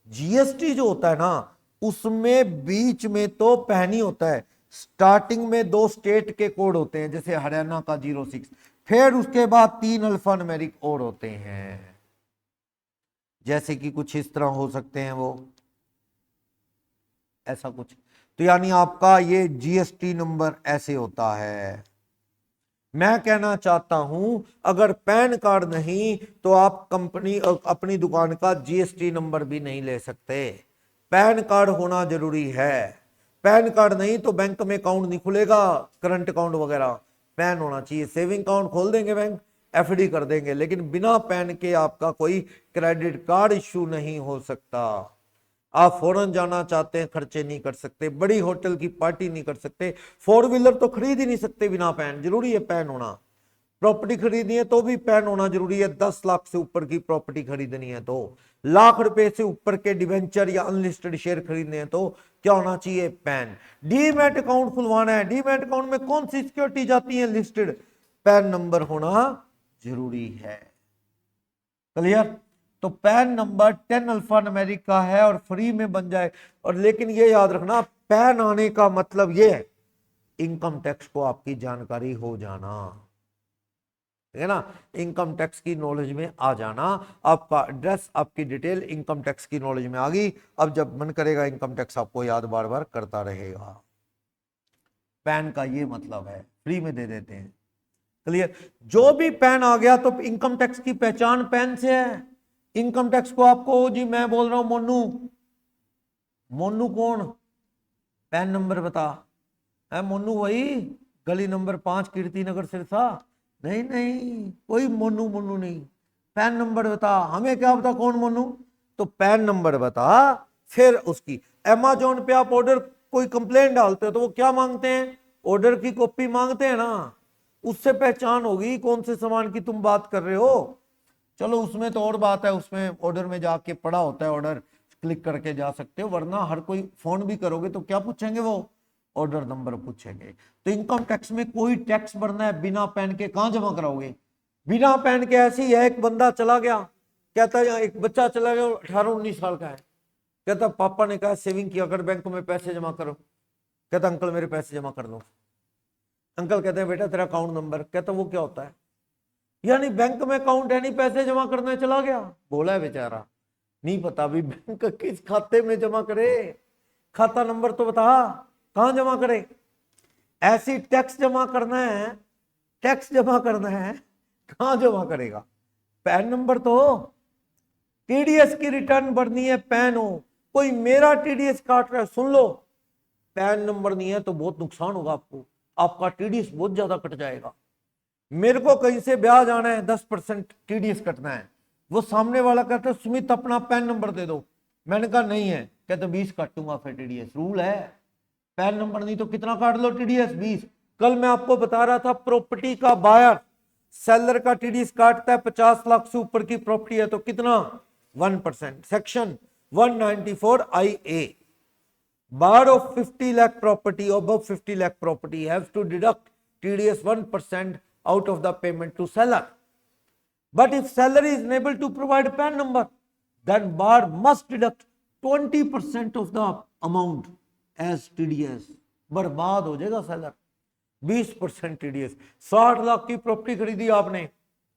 GST जो होता है ना, उसमें बीच में तो पैन ही होता है, स्टार्टिंग में 2 स्टेट के कोड होते हैं, जैसे हरियाणा का 06, फिर उसके बाद 3 अल्फा न्यूमेरिक और होते हैं, जैसे कि कुछ इस तरह हो सकते हैं वो, ऐसा कुछ। तो यानी आपका ये GST नंबर ऐसे होता है। मैं कहना चाहता हूं अगर पैन कार्ड नहीं तो आप कंपनी अपनी दुकान का GST नंबर भी नहीं ले सकते। पैन कार्ड होना जरूरी है। पैन कार्ड नहीं तो बैंक में अकाउंट नहीं खुलेगा, करंट अकाउंट वगैरह। पैन होना चाहिए। सेविंग अकाउंट खोल देंगे बैंक, FD कर देंगे, लेकिन बिना पैन के आपका कोई क्रेडिट कार्ड इश्यू नहीं हो सकता। आप फॉरेन जाना चाहते हैं, खर्चे नहीं कर सकते, बड़ी होटल की पार्टी नहीं कर सकते, 4 व्हीलर तो खरीद ही नहीं सकते बिना पैन। जरूरी है पैन होना। प्रॉपर्टी खरीदनी है तो भी पैन होना जरूरी है। 10 लाख से ऊपर की प्रॉपर्टी खरीदनी है तो, लाख रुपए से ऊपर के डिवेंचर या अनलिस्टेड शेयर खरीदने हैं तो क्या होना चाहिए? पैन। डीमैट अकाउंट खुलवाना है, डीमैट अकाउंट में कौन सी सिक्योरिटी जाती है? लिस्टेड। पैन नंबर होना जरूरी है। क्लियर? तो पैन नंबर 10 अल्फा न्यूमेरिक का है और फ्री में बन जाए। और लेकिन ये याद रखना, पैन आने का मतलब ये है इनकम टैक्स को आपकी जानकारी हो जाना, है ना, इनकम टैक्स की नॉलेज में आ जाना। आपका एड्रेस, आपकी डिटेल इनकम टैक्स की नॉलेज में आ गई। अब जब मन करेगा इनकम टैक्स आपको याद बार बार करता रहेगा। पैन का ये मतलब है, फ्री में दे देते हैं। क्लियर? जो भी पैन आ गया तो इनकम टैक्स की पहचान पैन से है। इनकम टैक्स को आपको, जी मैं बोल रहा हूं मोनू, मोनू कौन? पैन नंबर बता। है मोनू वही गली नंबर 5 कीर्ति नगर सिरसा? नहीं नहीं, कोई मोनू मोनू नहीं। पैन नंबर बता। हमें क्या बता कौन मोनू? तो पैन नंबर बता। फिर उसकी अमेजोन पे आप ऑर्डर कोई कंप्लेंट डालते हो तो वो क्या मांगते हैं? ऑर्डर की कॉपी मांगते हैं ना। उससे पहचान होगी कौन से सामान की तुम बात कर रहे हो। चलो उसमें तो और बात है, उसमें ऑर्डर में जाके पड़ा होता है, ऑर्डर क्लिक करके जा सकते हो, वरना हर कोई फोन भी करोगे तो क्या पूछेंगे? वो ऑर्डर नंबर पूछेंगे। तो इनकम टैक्स में कोई टैक्स भरना है बिना पैन के कहां जमा कराओगे? बिना पैन के ऐसे ही है, एक बंदा चला गया, कहता है, एक बच्चा चला गया 18-19 साल का है, कहता पापा ने कहा सेविंग किया कर, बैंक में पैसे जमा करो। कहता अंकल मेरे पैसे जमा कर दो। अंकल कहते हैं बेटा तेरा अकाउंट नंबर। कहता वो क्या होता है? यानी बैंक में अकाउंट है नहीं, पैसे जमा करने चला गया। बोला है बेचारा नहीं पता भी बैंक किस खाते में जमा करे, खाता नंबर तो बता, कहां जमा करे। ऐसी टैक्स जमा करना है, टैक्स जमा करना है, कहां जमा करेगा? पैन नंबर तो हो। टीडीएस की रिटर्न भरनी है, पैन हो। कोई मेरा टीडीएस काट रहा है, सुन लो, पैन नंबर नहीं है तो बहुत नुकसान होगा आपको, आपका टीडीएस बहुत ज्यादा कट जाएगा। मेरे को कहीं से ब्याज आना है, 10% टीडीएस कटना है, वो सामने वाला कहता है सुमित अपना पैन नंबर दे दो। मैंने कहा नहीं है, कहते 20 काटूंगा फिर टीडीएस, रूल है। पैन नंबर नहीं तो कितना काट लो टीडीएस? 20। कल मैं आपको बता रहा था प्रॉपर्टी का बायर सेलर का टीडीएस काटता है, 50 लाख से ऊपर की प्रॉपर्टी है तो कितना? 1%। Section 194 IA, buyer of 50 lakh property, above 50 lakh property has to deduct TDS 1% out of the payment to seller. But if seller is unable to provide a PAN number, then buyer must deduct 20% of the amount as TDS. बर्बाद हो जाएगा seller. 20% TDS। 60 lakh की property खरीदी आपने,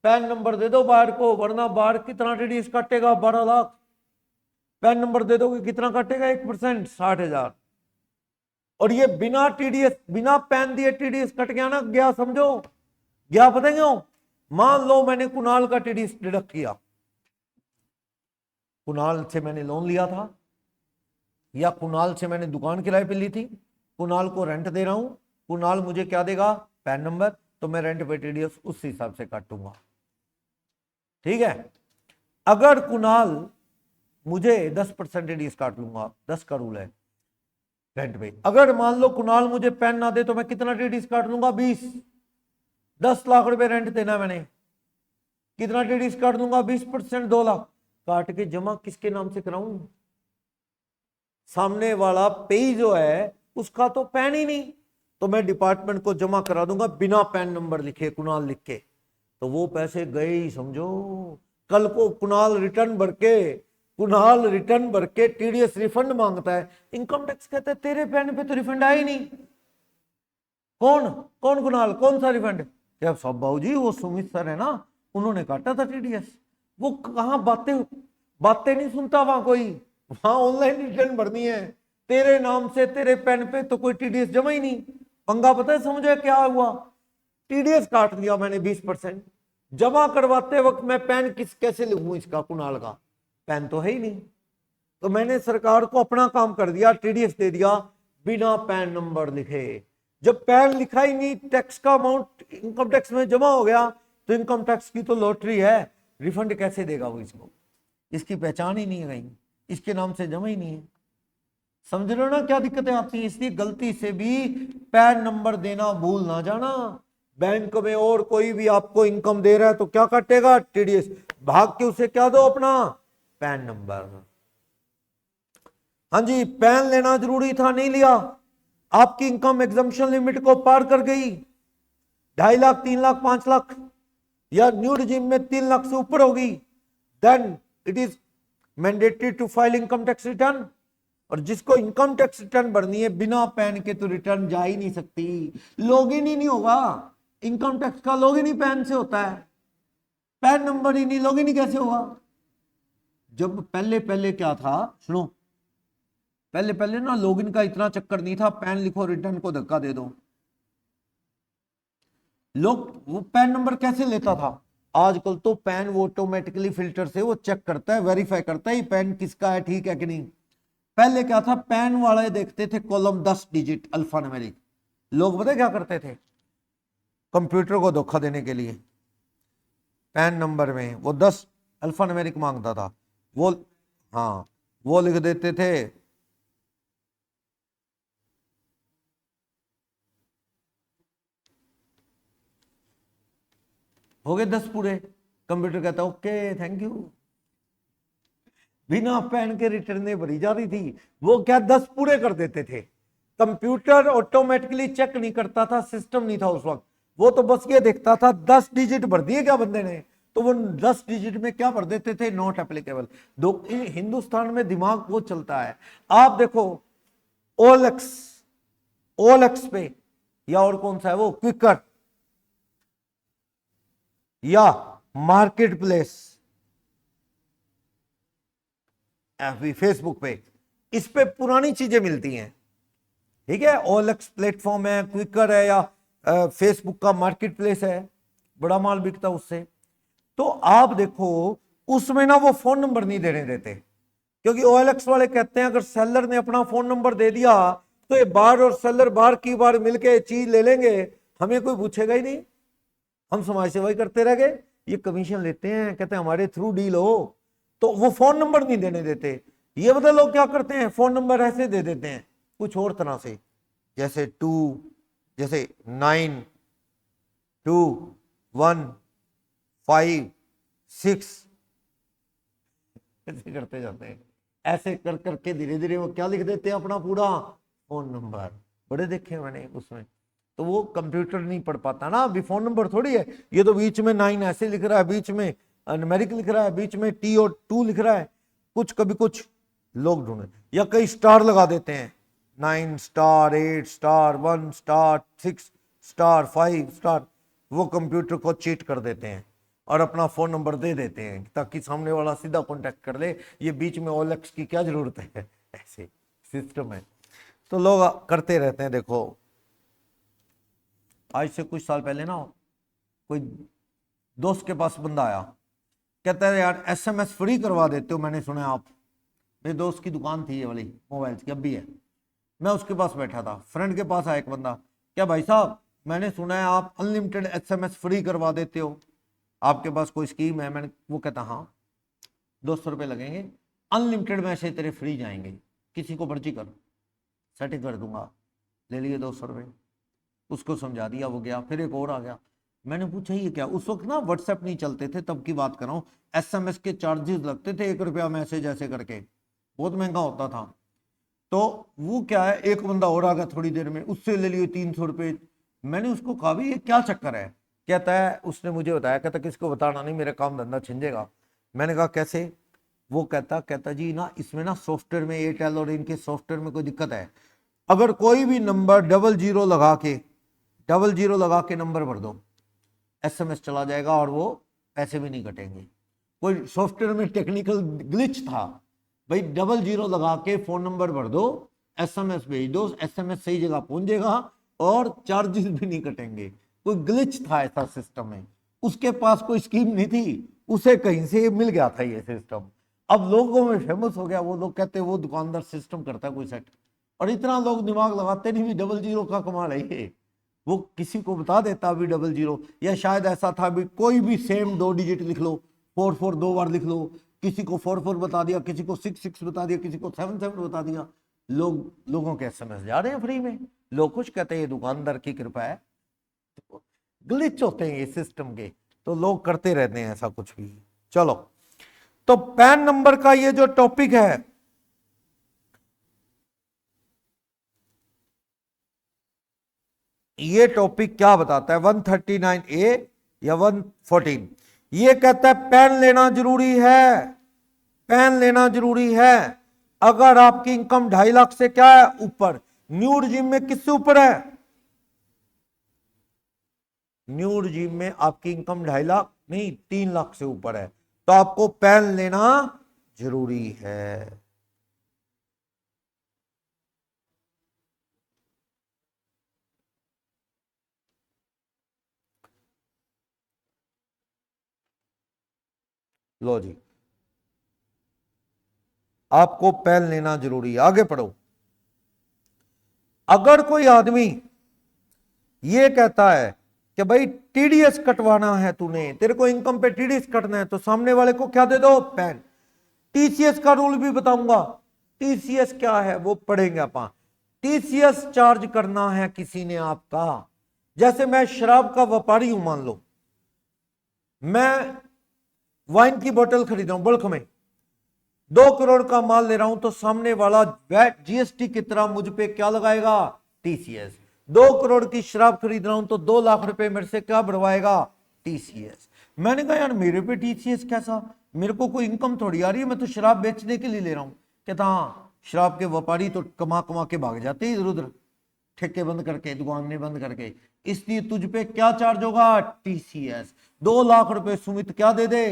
pan number दे दो buyer को, वरना buyer कितना TDS काटेगा? 12 लाख। पैन नंबर दे दोगे कितना काटेगा? 1%, 60,000। और ये बिना टीडीएस, बिना पैन दिए टीडीएस कट गया ना, गया समझो, गया पता क्यों? मान लो मैंने कुणाल का टीडीएस डिडक्ट किया, कुणाल से मैंने लोन लिया था, या कुणाल से मैंने दुकान किराए पे ली थी, कुणाल को रेंट दे रहा हूं, कुणाल मुझे क्या देगा? पैन नंबर, तो मैं रेंट पे टीडीएस उस हिसाब से काटूंगा। ठीक है? अगर कुणाल मुझे 10% टीडीएस काट लूंगा, 10 का रूल है रेंट पे। अगर मान लो कुणाल मुझे पैन ना दे तो मैं कितना टीडीएस काट लूंगा? 20। 10 लाख रुपए रेंट देना मैंने, कितना टीडीएस काट दूंगा? 20%, 2 लाख। काट के जमा किसके नाम से कराऊं? सामने वाला पेई जो है उसका तो पैन ही नहीं, तो मैं डिपार्टमेंट को जमा करा दूंगा बिना पैन नंबर लिखे, कुणाल लिख के, तो वो पैसे गए ही समझो। कल को कुणाल रिटर्न भर के टीडीएस रिफंड मांगता है, इनकम टैक्स कहता है तेरे पैन पे तो रिफंड आया ही नहीं। कौन कुणाल, कौन सा रिफंड? क्या सब बाबूजी वो सुमित सर है ना, उन्होंने काटा था टीडीएस। वो कहां बातें नहीं सुनता वहां कोई, वहां ऑनलाइन रिटर्न भरनी है, तेरे नाम से तेरे पेन पे तो कोई टीडीएस जमा ही नहीं। पंगा पता है समझे क्या हुआ? टीडीएस काट लिया मैंने 20%, जमा करवाते वक्त मैं पैन कैसे लिखूं इसका, कुणाल का पैन तो है ही नहीं। तो मैंने सरकार को अपना काम कर दिया, टीडीएस दे दिया बिना पैन नंबर लिखे। जब पैन लिखा ही नहीं, टैक्स का अमाउंट इनकम टैक्स में जमा हो गया, तो इनकम टैक्स की तो लॉटरी है, रिफंड कैसे देगा वो इसको? इसकी पहचान ही नहीं है कहीं, इसके नाम से जमा ही नहीं है। समझ रहे हो ना क्या दिक्कतें आती हैं? इसलिए गलती से भी पैन नंबर देना भूल ना जाना। बैंक में और कोई भी आपको इनकम दे रहा है तो क्या काटेगा? टीडीएस। भाग के उसे क्या दो? अपना पैन नंबर। हाँ जी, पैन लेना जरूरी था, नहीं लिया, आपकी इनकम एग्जम्पशन लिमिट को पार कर गई, 2.5 लाख, 3 लाख, 5 लाख या न्यू रिजीम में 3 लाख से ऊपर होगी, then it is mandatory to file income tax return. और जिसको इनकम टैक्स रिटर्न भरनी है बिना पैन के तो रिटर्न जा ही नहीं सकती, लॉगिन ही नहीं होगा। इनकम टैक्स का लॉगिन ही पैन से होता है, पैन नंबर ही नहीं, लॉगिन ही कैसे होगा। जब पहले पहले क्या था, सुनो, पहले पहले ना लॉगिन का इतना चक्कर नहीं था, पैन लिखो रिटर्न को धक्का दे दो। लोग वो पैन नंबर कैसे लेता था, आजकल तो पैन वो ऑटोमेटिकली फिल्टर से वो चेक करता है, वेरीफाई करता है पैन किसका है, ठीक है कि नहीं। पहले क्या था, पैन वाले देखते थे कॉलम 10 डिजिट अल्फान्यूमेरिक, लोग पता क्या करते थे, कंप्यूटर को धोखा देने के लिए पैन नंबर में वो 10 अल्फान्यूमेरिक मांगता था, वो हाँ वो लिख देते थे हो गए 10 पूरे। कंप्यूटर कहता ओके थैंक यू, बिना पैन के रिटर्न भरी जा रही थी, वो क्या 10 पूरे कर देते थे। कंप्यूटर ऑटोमेटिकली चेक नहीं करता था, सिस्टम नहीं था उस वक्त, वो तो बस ये देखता था 10 डिजिट भर दिए क्या बंदे ने, तो वो 10 डिजिट में क्या भर देते थे, नॉट एप्लीकेबल। दो हिंदुस्तान में दिमाग वो चलता है। आप देखो ओएलएक्स, ओएलएक्स पे या और कौन सा है वो, क्विकर या मार्केट प्लेस, फेसबुक पे, इस पे पुरानी चीजें मिलती हैं, ठीक है। ओएलएक्स प्लेटफॉर्म है, क्विकर है, या फेसबुक का मार्केट प्लेस है, बड़ा माल बिकता उससे। तो आप देखो उसमें ना वो फोन नंबर नहीं देने देते, क्योंकि ओएलएक्स वाले कहते हैं अगर सेलर ने अपना फोन नंबर दे दिया तो ये बार और सेलर बार की बार मिलके चीज ले लेंगे, हमें कोई पूछेगा ही नहीं, हम समाज सेवा ही करते रह गए, ये कमीशन लेते हैं, कहते हैं हमारे थ्रू डील हो, तो वो फोन नंबर नहीं देने देते। ये बता लोग क्या करते हैं, फोन नंबर ऐसे दे देते हैं कुछ और तरह से, जैसे 92156 ऐसे करते जाते हैं, ऐसे कर करके धीरे धीरे वो क्या लिख देते हैं, अपना पूरा फोन नंबर। बड़े देखे मैंने उसमें, तो वो कंप्यूटर नहीं पढ़ पाता ना, अभी फोन नंबर थोड़ी है, ये तो बीच में 9 ऐसे लिख रहा है, बीच में न्यूमेरिक लिख रहा है, बीच में T और 2 लिख रहा है, कुछ कभी कुछ लोग ढूंढे, या कई स्टार लगा देते हैं, 9 star 8 star 1 star 6 star 5 star, वो कंप्यूटर को चीट कर देते हैं और अपना फोन नंबर दे देते हैं ताकि सामने वाला सीधा कांटेक्ट कर ले, ये बीच में ओएलएक्स की क्या जरूरत है, ऐसे सिस्टम है। तो लोग करते रहते हैं। देखो आज से कुछ साल पहले ना कोई दोस्त के पास बंदा आया, कहता है यार एसएमएस फ्री करवा देते हो, मैंने सुना आप, मेरे दोस्त की दुकान थी ये वाली मोबाइल की, अब भी है। मैं उसके पास बैठा था, फ्रेंड के पास आया एक बंदा, क्या भाई साहब मैंने सुना है आप अनलिमिटेड एसएमएस फ्री करवा देते हो, आपके पास कोई स्कीम है। मैंने, वो कहता हाँ 200 रुपये लगेंगे, अनलिमिटेड मैसेज तेरे फ्री जाएंगे, किसी को पर्ची कर सेटिंग कर दूंगा। ले लिए 200 रुपये, उसको समझा दिया, वो गया। फिर एक और आ गया, मैंने पूछा ये क्या, उस वक्त ना व्हाट्सएप नहीं चलते थे, तब की बात कर रहा हूँ, एसएमएस के चार्जेस लगते थे 1 रुपया मैसेज ऐसे करके, बहुत महंगा होता था। तो वो क्या है, एक बंदा और आ गया थोड़ी देर में, उससे ले लिए 300 रुपये। मैंने उसको कहा भी ये क्या चक्कर है, कहता है, उसने मुझे बताया, कहता किसको बताना नहीं, मेरा काम धंधा छिंजेगा। मैंने कहा कैसे, वो कहता जी ना इसमें ना सॉफ्टवेयर में, एयरटेल और इनके सॉफ्टवेयर में कोई दिक्कत है, अगर कोई भी नंबर 00 लगा के नंबर भर दो, एसएमएस चला जाएगा और वो पैसे भी नहीं कटेंगे। कोई सॉफ्टवेयर में टेक्निकल ग्लिच था भाई, 00 लगा के फोन नंबर भर दो, एसएमएस भेज दो, एसएमएस सही जगह पहुंचेगा और चार्जेस भी नहीं कटेंगे। कोई ग्लिच था ऐसा सिस्टम में, उसके पास कोई स्कीम नहीं थी, उसे कहीं से मिल गया था ये सिस्टम, अब लोगों में फेमस हो गया। वो लोग कहते हैं वो दुकानदार सिस्टम करता है कोई सेट, और इतना लोग दिमाग लगाते नहीं भी 00 का कमाल है ये, वो किसी को बता देता अभी 00, या शायद ऐसा था भी कोई भी सेम 2 डिजिट लिख लो, 44 2 बार लिख लो, किसी को 44 बता दिया, किसी को 66 बता दिया, किसी को 77 बता दिया, लोगों के एसएमएस जा रहे हैं फ्री में। लोग कुछ कहते हैं ये दुकानदार की कृपा है, तो ग्लिच होते हैं ये सिस्टम के, तो लोग करते रहते हैं ऐसा कुछ भी। चलो, तो पैन नंबर का ये जो टॉपिक है, ये टॉपिक क्या बताता है 139A या 114? ये कहता है पैन लेना जरूरी है, पैन लेना जरूरी है अगर आपकी इनकम 2.5 लाख से क्या है ऊपर। न्यू रिजीम में किससे ऊपर है? न्यू रिजीम में आपकी इनकम 2.5 लाख नहीं 3 लाख से ऊपर है, तो आपको पैन लेना जरूरी है। लो जी, आपको पैन लेना जरूरी है। आगे पढ़ो। अगर कोई आदमी ये कहता है कि भाई टीडीएस कटवाना है, तूने तेरे को इनकम पे टीडीएस कटना है, तो सामने वाले को क्या दे दो? पैन। टीसीएस का रूल भी बताऊंगा, टीसीएस क्या है वो पढ़ेंगे अपन। टीसीएस चार्ज करना है किसी ने आपका, जैसे मैं शराब का व्यापारी हूं, मान लो मैं वाइन की बोतल खरीद रहा हूं बल्क में, 2 करोड़ का माल ले रहा हूं, तो सामने वाला वैट जीएसटी की तरह मुझ पे क्या लगाएगा? टीसीएस। 2 करोड़ की शराब खरीद रहा हूं तो 2 लाख रुपए मेरे से क्या बढ़वाएगा? टीसीएस। मैंने कहा यार मेरे पे टीसीएस कैसा, मेरे को कोई इनकम थोड़ी आ रही है, मैं तो शराब बेचने के लिए ले रहा हूं। कहता हाँ, शराब के व्यापारी तो कमा कमा के भाग जाते हैं इधर उधर, ठेके बंद करके, दुकानें बंद करके, इसलिए तुझ पे क्या चार्ज होगा? टीसीएस। 2 लाख रुपए सुमित क्या दे दे?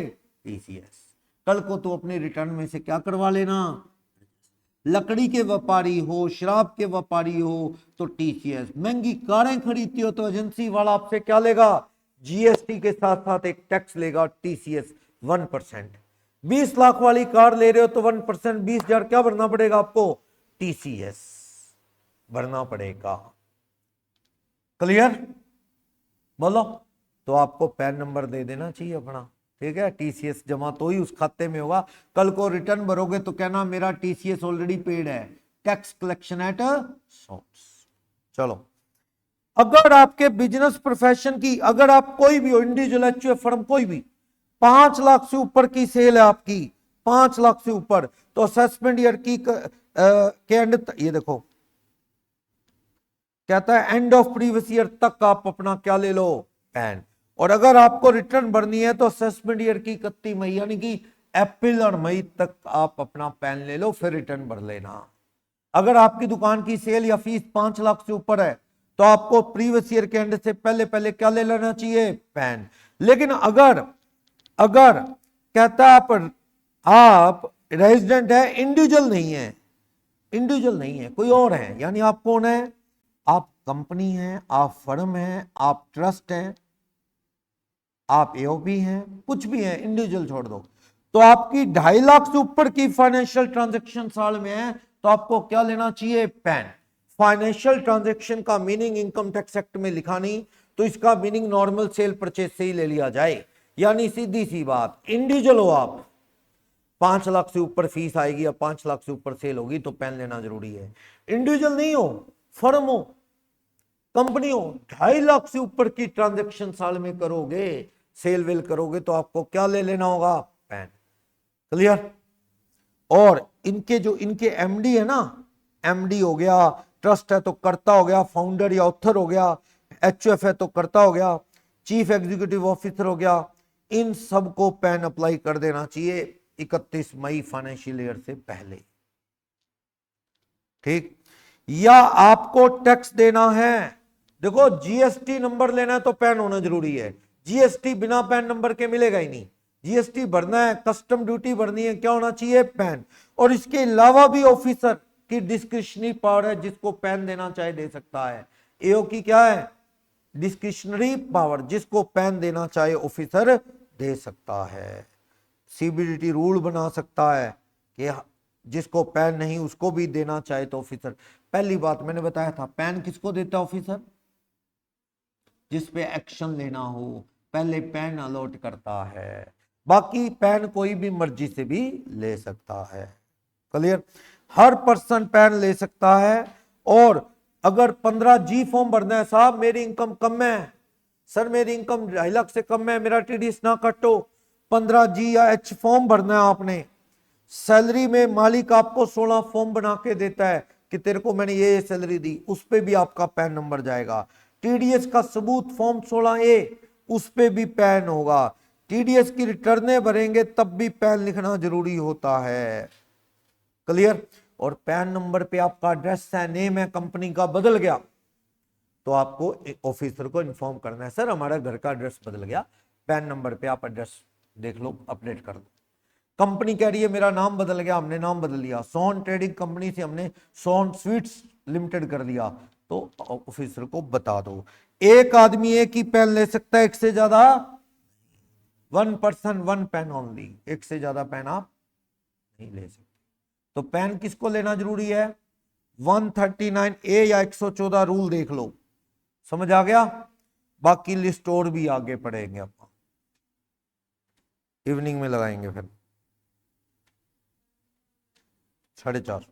टीसीएस। कल को तू अपने रिटर्न में से क्या करवा लेना, लकड़ी के व्यापारी हो, शराब के व्यापारी हो तो टीसीएस। महंगी कारें खरीदती हो तो एजेंसी वाला आपसे क्या लेगा? जीएसटी के साथ साथ एक टैक्स लेगा, टीसीएस 1%। 20 लाख वाली कार ले रहे हो तो 1% 20,000 क्या भरना पड़ेगा आपको? टीसीएस भरना पड़ेगा। क्लियर? बोलो। तो आपको पैन नंबर दे देना चाहिए अपना, ठीक है? टीसीएस जमा तो ही उस खाते में होगा। कल को रिटर्न भरोगे तो कहना मेरा टीसीएस ऑलरेडी पेड है, टैक्स कलेक्शन एट सोर्स। चलो, अगर आपके बिजनेस प्रोफेशन की, अगर आप कोई भी हो, इंडिविजुअल, एचयूएफ फर्म, कोई भी, 5 लाख से ऊपर की सेल है आपकी, 5 लाख से ऊपर, तो असेसमेंट ईयर की के एंड, ये देखो कहता है एंड ऑफ प्रीवियस ईयर तक आप अपना क्या ले लो? पैन। और अगर आपको रिटर्न भरनी है तो असेसमेंट ईयर की 31 मई यानी कि अप्रैल और मई तक आप अपना पैन ले लो, फिर रिटर्न भर लेना। अगर आपकी दुकान की सेल या फीस 5 लाख से ऊपर है तो आपको प्रीवियस ईयर के एंड से पहले पहले क्या ले लेना चाहिए? पैन। लेकिन अगर अगर कहता है आप रेजिडेंट है, इंडिविजुअल नहीं है, इंडिविजुअल नहीं है, कोई और है, यानी आप कौन है? आप कंपनी हैं, आप फर्म हैं, आप ट्रस्ट हैं, आप एओपी हैं, कुछ भी हैं, इंडिविजुअल छोड़ दो, तो आपकी 2.5 लाख से ऊपर की फाइनेंशियल ट्रांजैक्शन साल में है तो आपको क्या लेना चाहिए? पैन। फाइनेंशियल ट्रांजैक्शन का मीनिंग इनकम टैक्स एक्ट में लिखा नहीं, तो इसका मीनिंग नॉर्मल सेल परचेज से ही ले लिया जाए। यानी सीधी सी बात, इंडिविजुअल हो आप, 5 लाख से ऊपर फीस आएगी या 5 लाख से ऊपर सेल होगी तो पैन लेना जरूरी है। इंडिविजुअल नहीं हो, फर्म हो, कंपनी हो, 2.5 लाख से ऊपर की ट्रांजैक्शन साल में करोगे, सेल वेल करोगे, तो आपको क्या ले लेना होगा? पैन। क्लियर? और इनके जो इनके एमडी है ना, एमडी हो गया, ट्रस्ट है तो कर्ता हो गया, फाउंडर या ऑथर हो गया, एचयूएफ है तो कर्ता हो गया, चीफ एग्जीक्यूटिव ऑफिसर हो गया, इन सबको पैन अप्लाई कर देना चाहिए 31 मई फाइनेंशियल ईयर से पहले। ठीक? या आपको टैक्स देना है, देखो जीएसटी नंबर लेना है तो पैन होना जरूरी है, जीएसटी बिना पैन नंबर के मिलेगा ही नहीं। जीएसटी भरना है, कस्टम ड्यूटी भरनी है, क्या होना चाहिए? पैन। और इसके अलावा भी ऑफिसर की डिस्क्रिशनरी पावर है, जिसको पैन देना चाहे दे सकता है। एओ की क्या है? डिस्क्रिशनरी पावर, जिसको पैन देना चाहे ऑफिसर दे सकता है। सीबीडीटी रूल बना सकता है कि जिसको पैन नहीं उसको भी देना चाहे तो ऑफिसर। पहली बात मैंने बताया था, पैन किसको देता है ऑफिसर? जिस पे एक्शन लेना हो, पहले पैन अलॉट करता है। बाकी पैन कोई भी मर्जी से भी ले सकता है। क्लियर? हर पर्सन पैन ले सकता है। और अगर 15G फॉर्म भरना है, साहब मेरी इनकम कम है, सर मेरी इनकम 2.5 लाख से कम है, मेरा टीडीएस ना कटो, 15G या H फॉर्म भरना है आपने। सैलरी में मालिक आपको 16 फॉर्म बना के देता है कि तेरे को मैंने ये सैलरी दी, उस पे भी आपका पैन नंबर जाएगा। टीडीएस का सबूत फॉर्म 16A, उस पे भी पैन होगा। टीडीएस की रिटर्नें भरेंगे तब भी पैन लिखना जरूरी होता है। क्लियर। और पैन नंबर पे आपका एड्रेस है, नेम है कंपनी का, बदल गया तो आपको ऑफिसर को इन्फॉर्म करना है, सर हमारा घर का एड्रेस बदल गया, पैन नंबर पे आप एड्रेस देख लो, अपडेट कर दो। कंपनी कह रही है मेरा नाम बदल गया, हमने नाम बदल लिया, सोन ट्रेडिंग कंपनी से हमने सोन स्वीट्स लिमिटेड कर दिया, तो ऑफिसर को बता दो। एक आदमी एक ही पेन ले सकता है, एक से ज्यादा, 1 पर्सन 1 पेन ओनली, एक से ज्यादा पेन आप नहीं ले सकते। तो पेन किसको लेना जरूरी है? 139A या 114 रूल देख लो, समझ आ गया। बाकी लिस्ट और भी आगे पढ़ेंगे, अपन इवनिंग में लगाएंगे फिर 4:30।